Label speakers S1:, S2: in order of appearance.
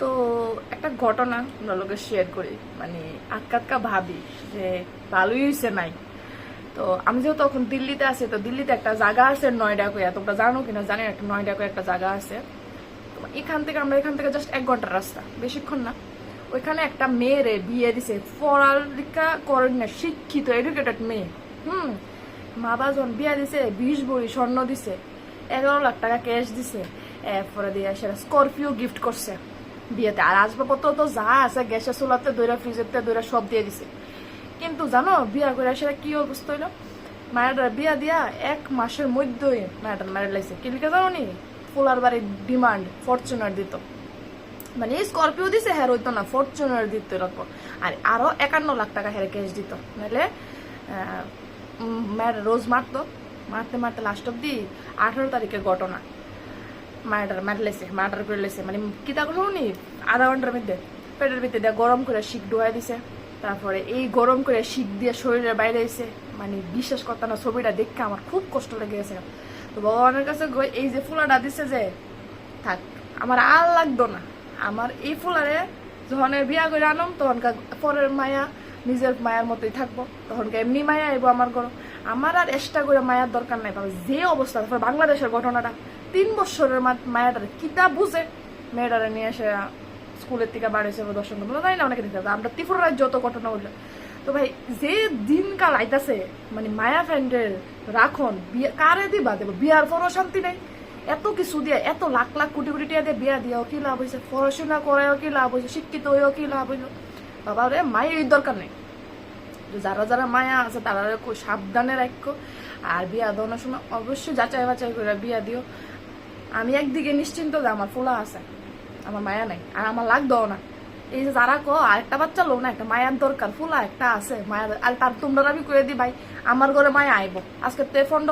S1: তো একটা ঘটনা আমরা লোকে শেয়ার করি, মানে আটকা ভাবি যে ভালোই হয়েছে নাই। তো আমি যেহেতু তখন দিল্লিতে আছি, তো দিল্লিতে একটা জায়গা আছে নয়ডা কইয়া, তোমরা জানো কিনা জানি একটা নয়ডা কইয়া একটা জায়গা আছে। তো আমরা এখান থেকে জাস্ট 1 ঘন্টার রাস্তা, বেশিক্ষণ না। ওইখানে একটা মেয়েরে বিয়ে দিছে, পড়ালেখা করেন না, শিক্ষিত এডুকেটেড মেয়ে। মা বাবা যখন বিয়ে দিছে 20 ভরি স্বর্ণ দিছে, 11 লাখ টাকা ক্যাশ দিছে, এরপরে দিয়ে সেটা স্করপিও গিফট করছে বিয়েতে। আর আসবাবপত্র তো যা আছে গ্যাসের চুলাতে দইরা ফ্রিজেতে দইরা সব দিয়ে দিছে। কিন্তু জানো বিয়া করে সেটা কি অবস্থা হইলো, মায়ের বিয়া দিয়া 1 মাসের মধ্যেই মায়ের লাইছে। কি লিখে জানো নি, ফুলার বাড়ির ডিমান্ড ফরচুনার দিত, মানে স্করপিও দিছে হ্যাঁ হইতো না, ফরচুনার দিত এরকম। আর আরো 51 লাখ টাকা হ্যাঁ ক্যাশ দিত, নাহলে মায়ের রোজ মারতো। মারতে মারতে লাস্ট অব্দি 18 তারিখের ঘটনা, মার্ডার করে লেছে। মানে কি তা শুনি, আধা ঘন্টার মধ্যে পেটের ভিতরে দিয়ে গরম করে শিক ডুয়াই দিছে। তারপরে এই গরম করে শিক দিয়ে শরীরের বাইরে এসে, মানে বিশ্বাস করতে না, ছবিটা দেখে আমার খুব কষ্ট লেগে গেছে। তো ভগবানের কাছে এই যে ফুলাটা দিছে যে থাক, আমার আর লাগতো না। আমার এই ফুলারে যখন বিয়া করে আনম, তখনকার পরের মায়া নিজের মায়ার মতোই থাকবো, তখনকার এমনি মায়া এবো আমার ঘর। আমার আর এক্সট্রা করে মায়ার দরকার নাই। যে অবস্থা, তারপর বাংলাদেশের ঘটনাটা, 3 বছরের মায়াটারে কিতা বুঝে মেয়েটারে নিয়ে এসে স্কুলের থেকে বাড়িয়েছে দর্শন করবো, তাই না অনেকে দেখতে হবে। আমরা ত্রিপুরার যত ঘটনা উঠলো, তো ভাই যে দিনকাল আইতাছে, মানে মায়া ফ্রেন্ডের রাখন বিয়ে কারে দিবা দেবো, বিয়ার পরও শান্তি নাই। এত কিছু দিয়ে, এত লাখ লাখ কোটি কোটি টাকা দিয়ে বিয়া দিয়েও কি লাভ হয়েছে, পড়াশোনা করেও কি লাভ হয়েছে, শিক্ষিত হয়েও কি লাভ হইলো। বাবা রে, মায়ের দরকার নেই। যারা যারা মায়া আছে তারা সাবধানে রাখো। আর বিয়া দেওয়ার সময় অবশ্যই যাচাই বাচাই করে বিয়া দিও। আমি একদিকে নিশ্চিন্ত যে আমার ফোলা আছে, আমার মায়া নাই, আর আমার লাগবেও না। এই যে যারা আরেকটা বাচ্চা লো না, একটা মায়ার দরকার, ফোলা একটা আছে মায়া, আর তার তোমরা আমি করে দি ভাই আমার ঘরে মায়া আইব। আজকে তো ফোন